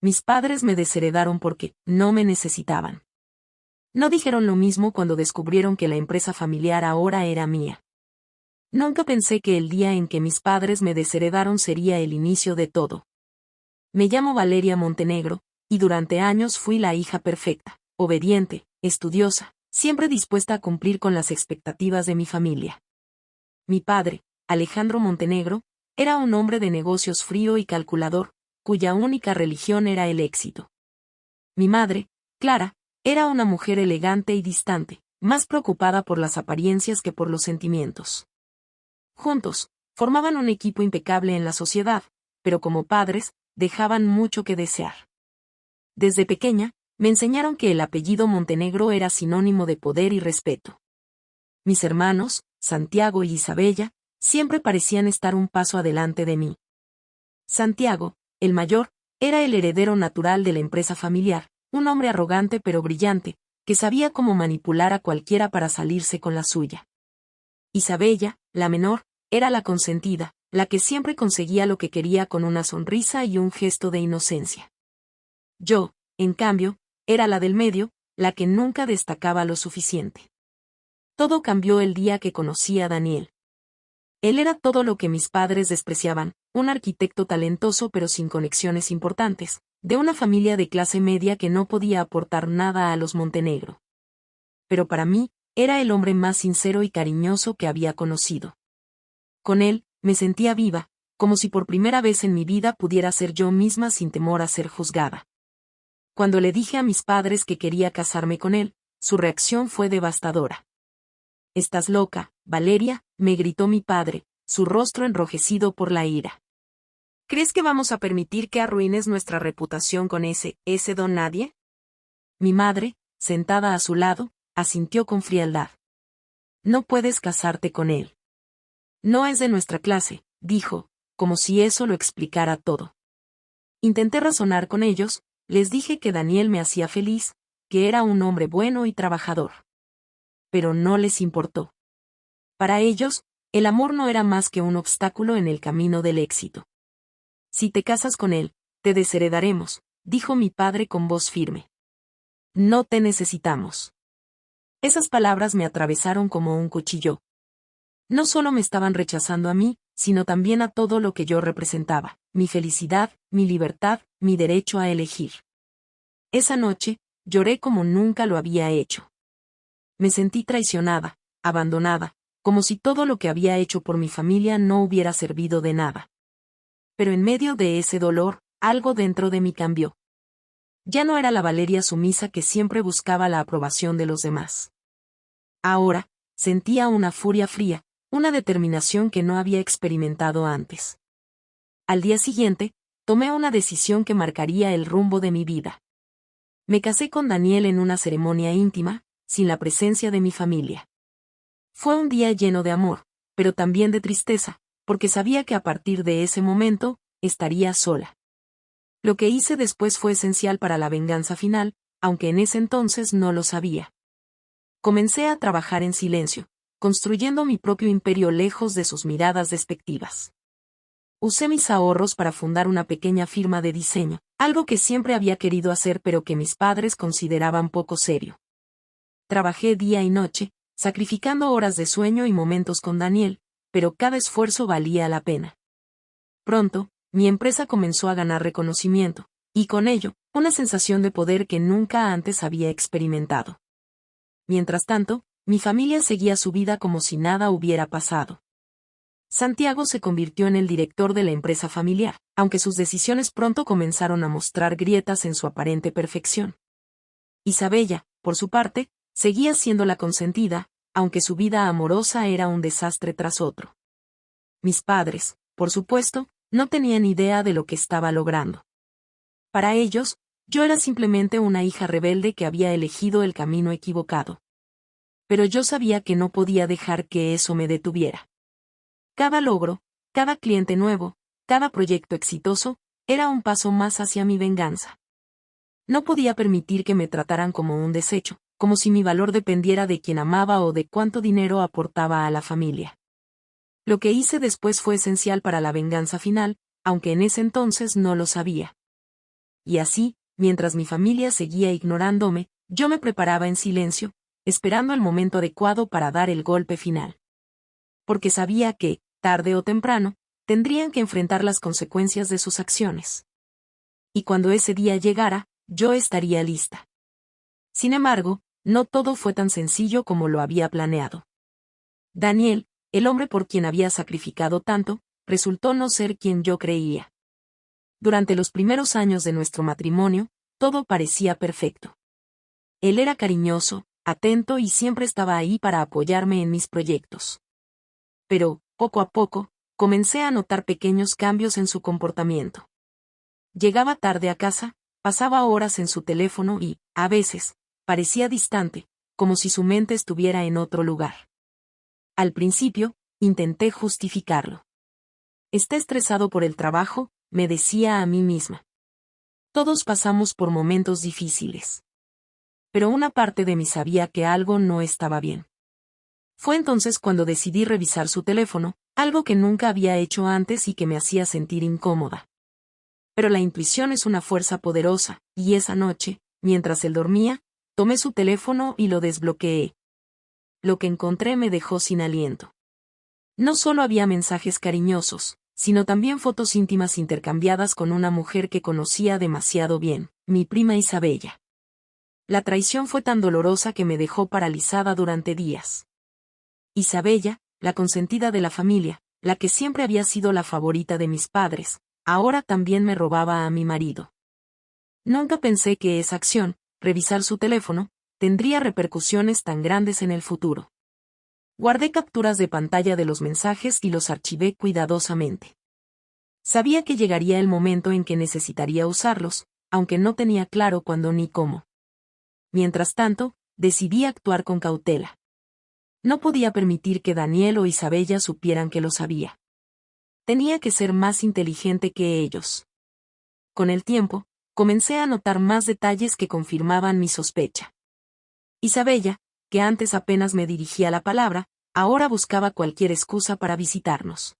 Mis padres me desheredaron porque no me necesitaban. No dijeron lo mismo cuando descubrieron que la empresa familiar ahora era mía. Nunca pensé que el día en que mis padres me desheredaron sería el inicio de todo. Me llamo Valeria Montenegro, y durante años fui la hija perfecta, obediente, estudiosa, siempre dispuesta a cumplir con las expectativas de mi familia. Mi padre, Alejandro Montenegro, era un hombre de negocios frío y calculador, cuya única religión era el éxito. Mi madre, Clara, era una mujer elegante y distante, más preocupada por las apariencias que por los sentimientos. Juntos, formaban un equipo impecable en la sociedad, pero como padres, dejaban mucho que desear. Desde pequeña, me enseñaron que el apellido Montenegro era sinónimo de poder y respeto. Mis hermanos, Santiago y Isabella, siempre parecían estar un paso adelante de mí. Santiago, el mayor, era el heredero natural de la empresa familiar, un hombre arrogante pero brillante, que sabía cómo manipular a cualquiera para salirse con la suya. Isabella, la menor, era la consentida, la que siempre conseguía lo que quería con una sonrisa y un gesto de inocencia. Yo, en cambio, era la del medio, la que nunca destacaba lo suficiente. Todo cambió el día que conocí a Daniel. Él era todo lo que mis padres despreciaban, un arquitecto talentoso pero sin conexiones importantes, de una familia de clase media que no podía aportar nada a los Montenegro. Pero para mí, era el hombre más sincero y cariñoso que había conocido. Con él, me sentía viva, como si por primera vez en mi vida pudiera ser yo misma sin temor a ser juzgada. Cuando le dije a mis padres que quería casarme con él, su reacción fue devastadora. «Estás loca, Valeria», me gritó mi padre, su rostro enrojecido por la ira. «¿Crees que vamos a permitir que arruines nuestra reputación con ese don nadie?» Mi madre, sentada a su lado, asintió con frialdad. «No puedes casarte con él. No es de nuestra clase», dijo, como si eso lo explicara todo. Intenté razonar con ellos, les dije que Daniel me hacía feliz, que era un hombre bueno y trabajador. Pero no les importó. Para ellos, el amor no era más que un obstáculo en el camino del éxito. «Si te casas con él, te desheredaremos», dijo mi padre con voz firme. «No te necesitamos». Esas palabras me atravesaron como un cuchillo. No solo me estaban rechazando a mí, sino también a todo lo que yo representaba, mi felicidad, mi libertad, mi derecho a elegir. Esa noche, lloré como nunca lo había hecho. Me sentí traicionada, abandonada, como si todo lo que había hecho por mi familia no hubiera servido de nada. Pero en medio de ese dolor, algo dentro de mí cambió. Ya no era la Valeria sumisa que siempre buscaba la aprobación de los demás. Ahora, sentía una furia fría, una determinación que no había experimentado antes. Al día siguiente, tomé una decisión que marcaría el rumbo de mi vida. Me casé con Daniel en una ceremonia íntima, sin la presencia de mi familia. Fue un día lleno de amor, pero también de tristeza, porque sabía que a partir de ese momento, estaría sola. Lo que hice después fue esencial para la venganza final, aunque en ese entonces no lo sabía. Comencé a trabajar en silencio, construyendo mi propio imperio lejos de sus miradas despectivas. Usé mis ahorros para fundar una pequeña firma de diseño, algo que siempre había querido hacer pero que mis padres consideraban poco serio. Trabajé día y noche, sacrificando horas de sueño y momentos con Daniel, pero cada esfuerzo valía la pena. Pronto, mi empresa comenzó a ganar reconocimiento, y con ello, una sensación de poder que nunca antes había experimentado. Mientras tanto, mi familia seguía su vida como si nada hubiera pasado. Santiago se convirtió en el director de la empresa familiar, aunque sus decisiones pronto comenzaron a mostrar grietas en su aparente perfección. Isabella, por su parte, seguía siendo la consentida, aunque su vida amorosa era un desastre tras otro. Mis padres, por supuesto, no tenían idea de lo que estaba logrando. Para ellos, yo era simplemente una hija rebelde que había elegido el camino equivocado. Pero yo sabía que no podía dejar que eso me detuviera. Cada logro, cada cliente nuevo, cada proyecto exitoso, era un paso más hacia mi venganza. No podía permitir que me trataran como un desecho, como si mi valor dependiera de quién amaba o de cuánto dinero aportaba a la familia. Lo que hice después fue esencial para la venganza final, aunque en ese entonces no lo sabía. y así, mientras mi familia seguía ignorándome, yo me preparaba en silencio, esperando el momento adecuado para dar el golpe final. Porque sabía que, tarde o temprano, tendrían que enfrentar las consecuencias de sus acciones. Y cuando ese día llegara, yo estaría lista. Sin embargo, no todo fue tan sencillo como lo había planeado. Daniel, el hombre por quien había sacrificado tanto, resultó no ser quien yo creía. Durante los primeros años de nuestro matrimonio, todo parecía perfecto. Él era cariñoso, atento y siempre estaba ahí para apoyarme en mis proyectos. Pero, poco a poco, comencé a notar pequeños cambios en su comportamiento. Llegaba tarde a casa, pasaba horas en su teléfono y, a veces, parecía distante, como si su mente estuviera en otro lugar. Al principio, intenté justificarlo. Está estresado por el trabajo, me decía a mí misma. Todos pasamos por momentos difíciles. Pero una parte de mí sabía que algo no estaba bien. Fue entonces cuando decidí revisar su teléfono, algo que nunca había hecho antes y que me hacía sentir incómoda. Pero la intuición es una fuerza poderosa, y esa noche, mientras él dormía, tomé su teléfono y lo desbloqueé. Lo que encontré me dejó sin aliento. No solo había mensajes cariñosos, sino también fotos íntimas intercambiadas con una mujer que conocía demasiado bien, mi prima Isabella. La traición fue tan dolorosa que me dejó paralizada durante días. Isabella, la consentida de la familia, la que siempre había sido la favorita de mis padres, ahora también me robaba a mi marido. Nunca pensé que esa acción, revisar su teléfono, tendría repercusiones tan grandes en el futuro. Guardé capturas de pantalla de los mensajes y los archivé cuidadosamente. Sabía que llegaría el momento en que necesitaría usarlos, aunque no tenía claro cuándo ni cómo. Mientras tanto, decidí actuar con cautela. No podía permitir que Daniel o Isabella supieran que lo sabía. Tenía que ser más inteligente que ellos. Con el tiempo, comencé a notar más detalles que confirmaban mi sospecha. Isabella, que antes apenas me dirigía la palabra, ahora buscaba cualquier excusa para visitarnos.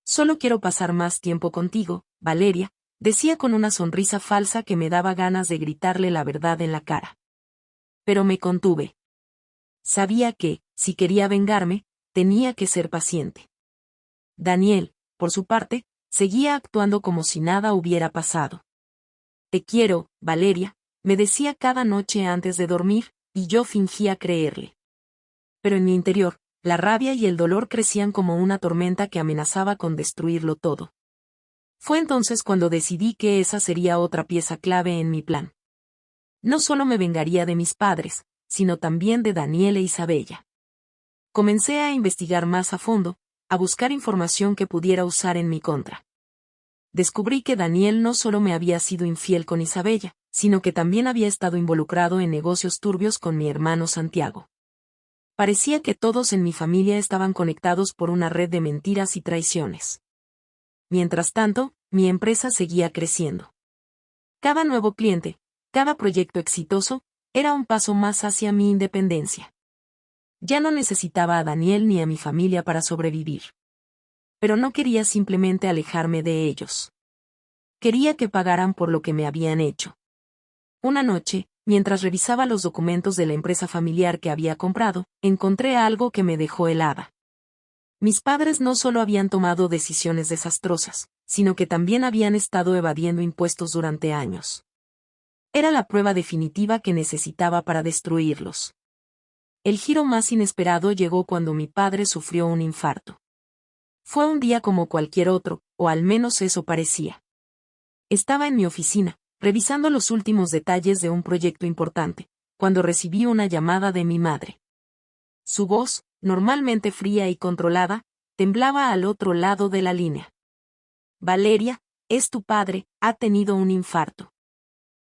Solo quiero pasar más tiempo contigo, Valeria, decía con una sonrisa falsa que me daba ganas de gritarle la verdad en la cara. Pero me contuve. Sabía que, si quería vengarme, tenía que ser paciente. Daniel, por su parte, seguía actuando como si nada hubiera pasado. Te quiero, Valeria, me decía cada noche antes de dormir, y yo fingía creerle. Pero en mi interior, la rabia y el dolor crecían como una tormenta que amenazaba con destruirlo todo. Fue entonces cuando decidí que esa sería otra pieza clave en mi plan. No solo me vengaría de mis padres, sino también de Daniel e Isabella. Comencé a investigar más a fondo, a buscar información que pudiera usar en mi contra. Descubrí que Daniel no solo me había sido infiel con Isabella, sino que también había estado involucrado en negocios turbios con mi hermano Santiago. Parecía que todos en mi familia estaban conectados por una red de mentiras y traiciones. Mientras tanto, mi empresa seguía creciendo. Cada nuevo cliente, cada proyecto exitoso, era un paso más hacia mi independencia. Ya no necesitaba a Daniel ni a mi familia para sobrevivir. Pero no quería simplemente alejarme de ellos. Quería que pagaran por lo que me habían hecho. Una noche, mientras revisaba los documentos de la empresa familiar que había comprado, encontré algo que me dejó helada. Mis padres no solo habían tomado decisiones desastrosas, sino que también habían estado evadiendo impuestos durante años. Era la prueba definitiva que necesitaba para destruirlos. El giro más inesperado llegó cuando mi padre sufrió un infarto. Fue un día como cualquier otro, o al menos eso parecía. Estaba en mi oficina, revisando los últimos detalles de un proyecto importante, cuando recibí una llamada de mi madre. Su voz, normalmente fría y controlada, temblaba al otro lado de la línea. Valeria, es tu padre, ha tenido un infarto.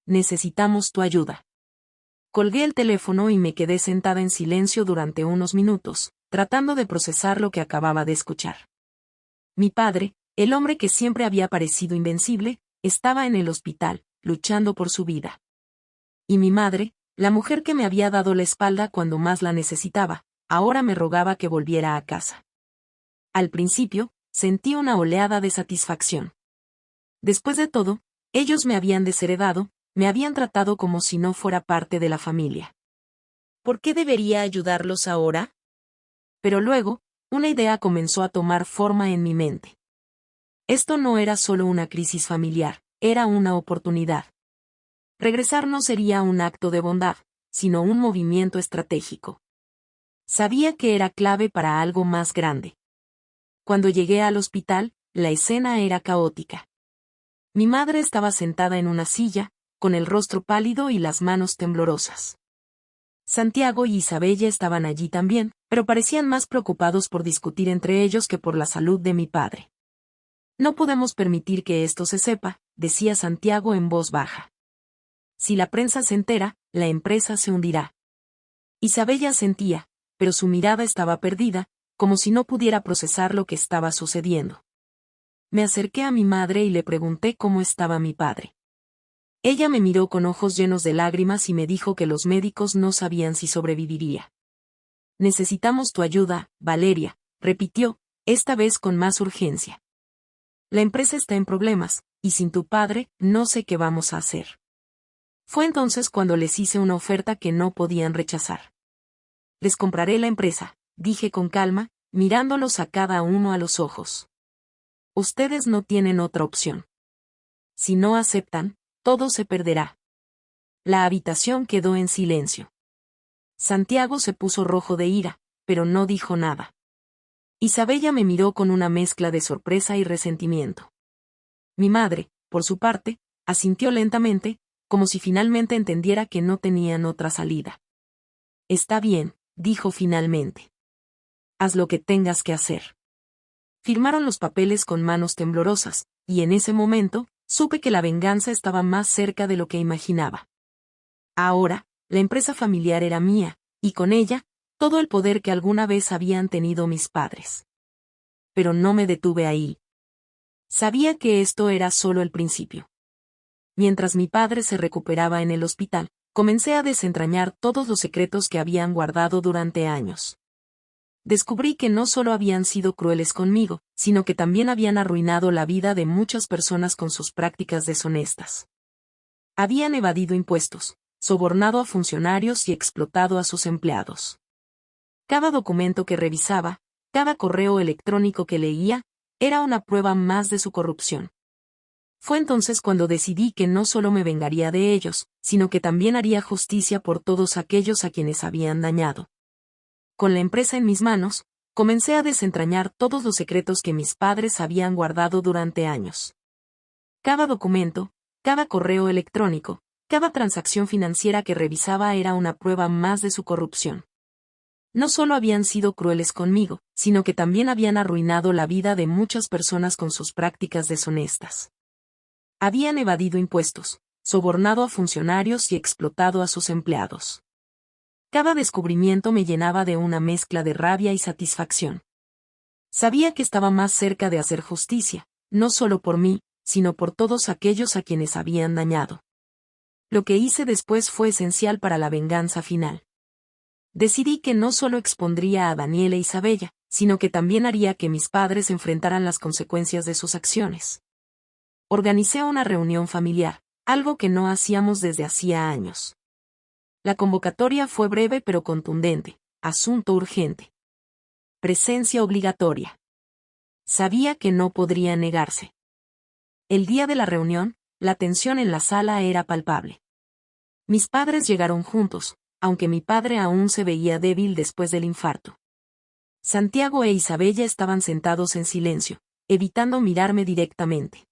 Necesitamos tu ayuda. Colgué el teléfono y me quedé sentada en silencio durante unos minutos, tratando de procesar lo que acababa de escuchar. Mi padre, el hombre que siempre había parecido invencible, estaba en el hospital, luchando por su vida. Y mi madre, la mujer que me había dado la espalda cuando más la necesitaba, ahora me rogaba que volviera a casa. Al principio, sentí una oleada de satisfacción. Después de todo, Ellos me habían desheredado, me habían tratado como si no fuera parte de la familia. ¿Por qué debería ayudarlos ahora? Pero luego, una idea comenzó a tomar forma en mi mente. Esto no era solo una crisis familiar, era una oportunidad. Regresar no sería un acto de bondad, sino un movimiento estratégico. Sabía que era clave para algo más grande. Cuando llegué al hospital, la escena era caótica. Mi madre estaba sentada en una silla, con el rostro pálido y las manos temblorosas. Santiago y Isabella estaban allí también, pero parecían más preocupados por discutir entre ellos que por la salud de mi padre. No podemos permitir que esto se sepa, decía Santiago en voz baja. Si la prensa se entera, la empresa se hundirá. Isabella sentía, pero su mirada estaba perdida, como si no pudiera procesar lo que estaba sucediendo. Me acerqué a mi madre y le pregunté cómo estaba mi padre. Ella me miró con ojos llenos de lágrimas y me dijo que los médicos no sabían si sobreviviría. Necesitamos tu ayuda, Valeria, repitió, esta vez con más urgencia. La empresa está en problemas, y sin tu padre, no sé qué vamos a hacer. Fue entonces cuando les hice una oferta que no podían rechazar. Les compraré la empresa, dije con calma, mirándolos a cada uno a los ojos. Ustedes no tienen otra opción. Si no aceptan, todo se perderá. La habitación quedó en silencio. Santiago se puso rojo de ira, pero no dijo nada. Isabella me miró con una mezcla de sorpresa y resentimiento. Mi madre, por su parte, asintió lentamente, como si finalmente entendiera que no tenían otra salida. Está bien, dijo finalmente. Haz lo que tengas que hacer. Firmaron los papeles con manos temblorosas, y en ese momento, supe que la venganza estaba más cerca de lo que imaginaba. Ahora, la empresa familiar era mía, y con ella, todo el poder que alguna vez habían tenido mis padres. Pero no me detuve ahí. Sabía que esto era solo el principio. Mientras mi padre se recuperaba en el hospital, comencé a desentrañar todos los secretos que habían guardado durante años. Descubrí que no solo habían sido crueles conmigo, sino que también habían arruinado la vida de muchas personas con sus prácticas deshonestas. Habían evadido impuestos, sobornado a funcionarios y explotado a sus empleados. Cada documento que revisaba, cada correo electrónico que leía, era una prueba más de su corrupción. Fue entonces cuando decidí que no solo me vengaría de ellos, sino que también haría justicia por todos aquellos a quienes habían dañado. Con la empresa en mis manos, comencé a desentrañar todos los secretos que mis padres habían guardado durante años. Cada documento, cada correo electrónico, cada transacción financiera que revisaba era una prueba más de su corrupción. No solo habían sido crueles conmigo, sino que también habían arruinado la vida de muchas personas con sus prácticas deshonestas. Habían evadido impuestos, sobornado a funcionarios y explotado a sus empleados. Cada descubrimiento me llenaba de una mezcla de rabia y satisfacción. Sabía que estaba más cerca de hacer justicia, no solo por mí, sino por todos aquellos a quienes habían dañado. Lo que hice después fue esencial para la venganza final. Decidí que no solo expondría a Daniel e Isabella, sino que también haría que mis padres enfrentaran las consecuencias de sus acciones. Organicé una reunión familiar, algo que no hacíamos desde hacía años. La convocatoria fue breve pero contundente, asunto urgente. Presencia obligatoria. Sabía que no podría negarse. El día de la reunión, la tensión en la sala era palpable. Mis padres llegaron juntos, aunque mi padre aún se veía débil después del infarto. Santiago e Isabella estaban sentados en silencio, evitando mirarme directamente.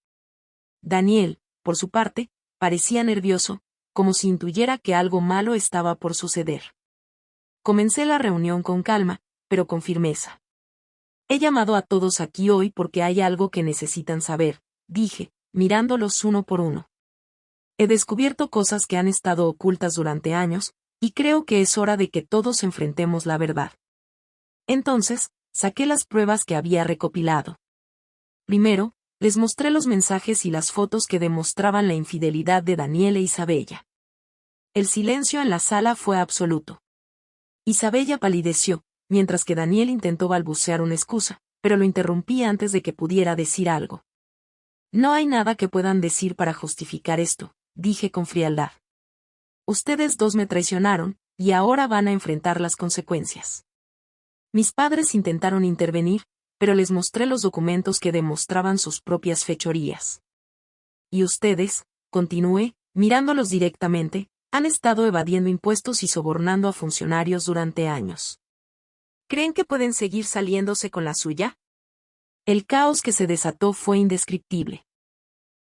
Daniel, por su parte, parecía nervioso, como si intuyera que algo malo estaba por suceder. Comencé la reunión con calma, pero con firmeza. He llamado a todos aquí hoy porque hay algo que necesitan saber, dije, mirándolos uno por uno. He descubierto cosas que han estado ocultas durante años, y creo que es hora de que todos enfrentemos la verdad. Entonces, saqué las pruebas que había recopilado. Primero, les mostré los mensajes y las fotos que demostraban la infidelidad de Daniel e Isabella. El silencio en la sala fue absoluto. Isabella palideció, mientras que Daniel intentó balbucear una excusa, pero lo interrumpí antes de que pudiera decir algo. No hay nada que puedan decir para justificar esto, dije con frialdad. Ustedes dos me traicionaron, y ahora van a enfrentar las consecuencias. Mis padres intentaron intervenir, pero les mostré los documentos que demostraban sus propias fechorías. Y ustedes, continué, mirándolos directamente, han estado evadiendo impuestos y sobornando a funcionarios durante años. ¿Creen que pueden seguir saliéndose con la suya? El caos que se desató fue indescriptible.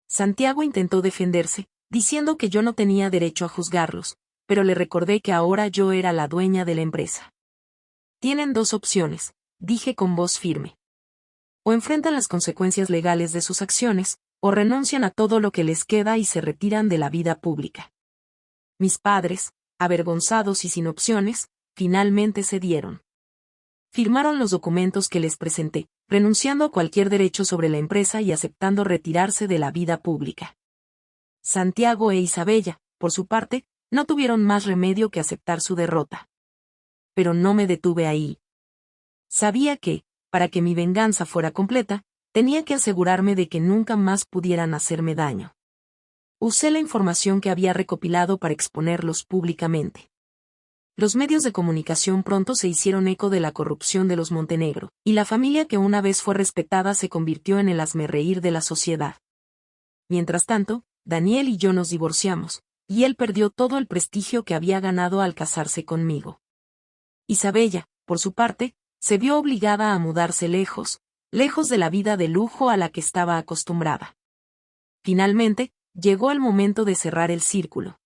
Santiago intentó defenderse, diciendo que yo no tenía derecho a juzgarlos, pero le recordé que ahora yo era la dueña de la empresa. Tienen dos opciones, dije con voz firme. O enfrentan las consecuencias legales de sus acciones, o renuncian a todo lo que les queda y se retiran de la vida pública. Mis padres, avergonzados y sin opciones, finalmente cedieron. Firmaron los documentos que les presenté, renunciando a cualquier derecho sobre la empresa y aceptando retirarse de la vida pública. Santiago e Isabella, por su parte, no tuvieron más remedio que aceptar su derrota. Pero no me detuve ahí. Sabía que, para que mi venganza fuera completa, tenía que asegurarme de que nunca más pudieran hacerme daño. Usé la información que había recopilado para exponerlos públicamente. Los medios de comunicación pronto se hicieron eco de la corrupción de los Montenegro, y la familia que una vez fue respetada se convirtió en el hazmerreír de la sociedad. Mientras tanto, Daniel y yo nos divorciamos, y él perdió todo el prestigio que había ganado al casarse conmigo. Isabella, por su parte, se vio obligada a mudarse lejos de la vida de lujo a la que estaba acostumbrada. Finalmente, llegó el momento de cerrar el círculo.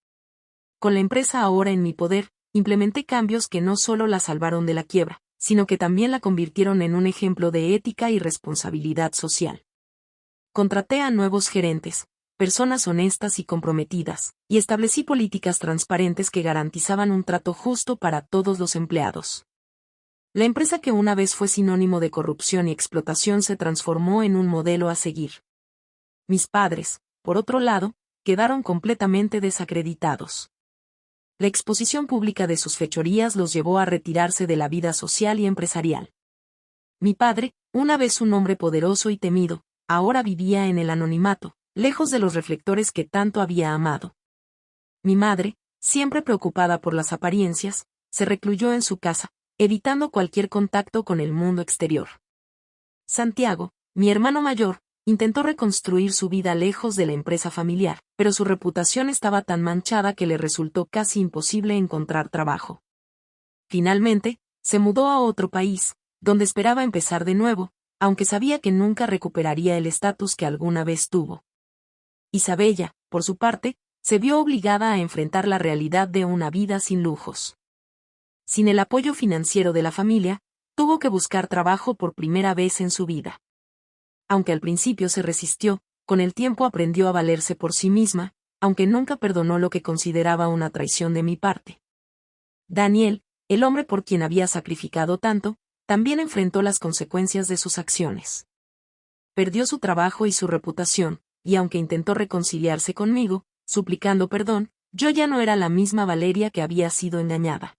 Con la empresa ahora en mi poder, implementé cambios que no solo la salvaron de la quiebra, sino que también la convirtieron en un ejemplo de ética y responsabilidad social. Contraté a nuevos gerentes, personas honestas y comprometidas, y establecí políticas transparentes que garantizaban un trato justo para todos los empleados. La empresa que una vez fue sinónimo de corrupción y explotación se transformó en un modelo a seguir. Mis padres, por otro lado, quedaron completamente desacreditados. La exposición pública de sus fechorías los llevó a retirarse de la vida social y empresarial. Mi padre, una vez un hombre poderoso y temido, ahora vivía en el anonimato, lejos de los reflectores que tanto había amado. Mi madre, siempre preocupada por las apariencias, se recluyó en su casa, evitando cualquier contacto con el mundo exterior. Santiago, mi hermano mayor, intentó reconstruir su vida lejos de la empresa familiar, pero su reputación estaba tan manchada que le resultó casi imposible encontrar trabajo. Finalmente, se mudó a otro país, donde esperaba empezar de nuevo, aunque sabía que nunca recuperaría el estatus que alguna vez tuvo. Isabella, por su parte, se vio obligada a enfrentar la realidad de una vida sin lujos. Sin el apoyo financiero de la familia, tuvo que buscar trabajo por primera vez en su vida. Aunque al principio se resistió, con el tiempo aprendió a valerse por sí misma, aunque nunca perdonó lo que consideraba una traición de mi parte. Daniel, el hombre por quien había sacrificado tanto, también enfrentó las consecuencias de sus acciones. Perdió su trabajo y su reputación, y aunque intentó reconciliarse conmigo, suplicando perdón, yo ya no era la misma Valeria que había sido engañada.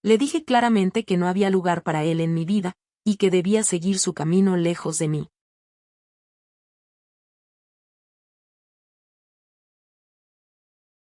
Le dije claramente que no había lugar para él en mi vida, y que debía seguir su camino lejos de mí.